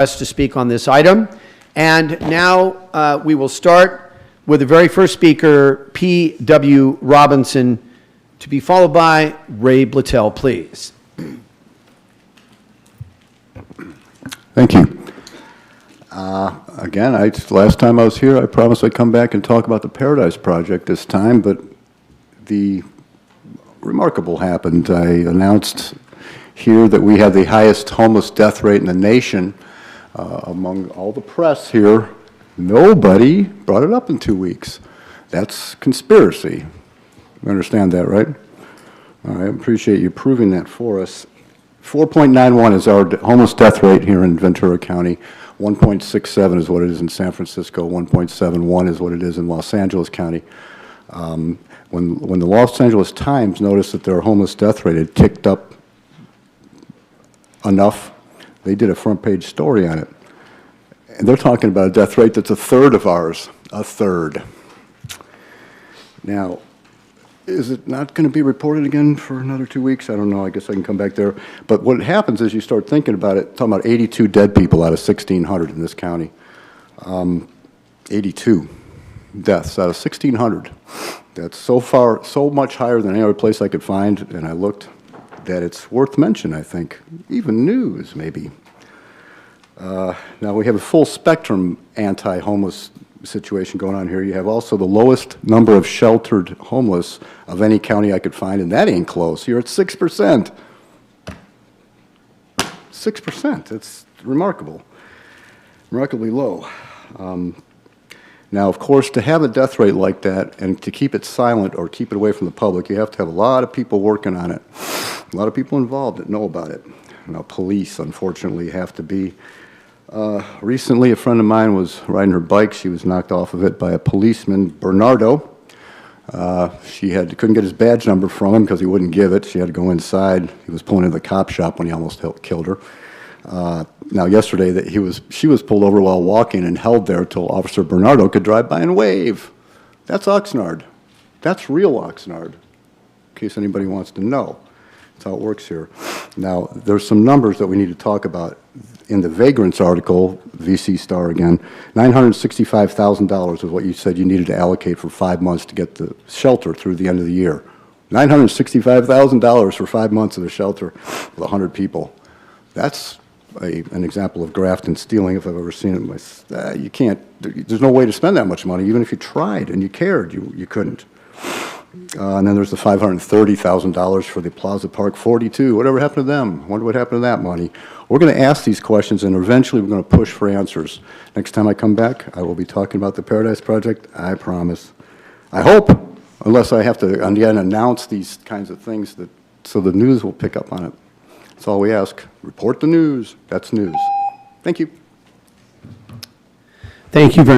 to speak on this item. And now we will start with the very first speaker, P.W. Robinson, to be followed by Ray Blattel, please. Thank you. Again, last time I was here, I promised I'd come back and talk about the Paradise Project this time, but the remarkable happened. I announced here that we have the highest homeless death rate in the nation. Among all the press here, nobody brought it up in 2 weeks. That's conspiracy. You understand that, right? I appreciate you proving that for us. 4.91 is our homeless death rate here in Ventura County. 1.67 is what it is in San Francisco. 1.71 is what it is in Los Angeles County. When the Los Angeles Times noticed that their homeless death rate had ticked up enough, they did a front page story on it. And they're talking about a death rate that's a third of ours. A third. Now, is it not going to be reported again for another 2 weeks? I don't know. I guess I can come back there. But what happens is you start thinking about it, talking about 82 dead people out of 1,600 in this county. 82 deaths out of 1,600. That's so much higher than any other place I could find, and I looked, that it's worth mention, I think. Even news, maybe. Now, we have a full spectrum anti-homeless situation going on here. You have also the lowest number of sheltered homeless of any county I could find, and that ain't close. You're at 6%. 6%. It's remarkable. Remarkably low. Now, of course, to have a death rate like that and to keep it silent or keep it away from the public, you have to have a lot of people working on it, a lot of people involved that know about it. Now, police, unfortunately, have to be. Recently, a friend of mine was riding her bike. She was knocked off of it by a policeman, Bernardo. She couldn't get his badge number from him because he wouldn't give it. She had to go inside. He was pulling into the cop shop when he almost killed her. Now, yesterday, she was pulled over while walking and held there till Officer Bernardo could drive by and wave. That's Oxnard. That's real Oxnard, in case anybody wants to know. That's how it works here. Now, there's some numbers that we need to talk about. In the Vagrants article, VC Star again, $965,000 is what you said you needed to allocate for 5 months to get the shelter through the end of the year. $965,000 for 5 months of the shelter with 100 people. That's an example of graft and stealing if I've ever seen it. You can't, there's no way to spend that much money. Even if you tried and you cared, you couldn't. And then there's the $530,000 for the Plaza Park 42. Whatever happened to them? Wonder what happened to that money. We're going to ask these questions, and eventually we're going to push for answers. Next time I come back, I will be talking about the Paradise Project, I promise. I hope, unless I have to, again, announce these kinds of things so the news will pick up on it. That's all we ask. Report the news. That's news. Thank you. Thank you very much.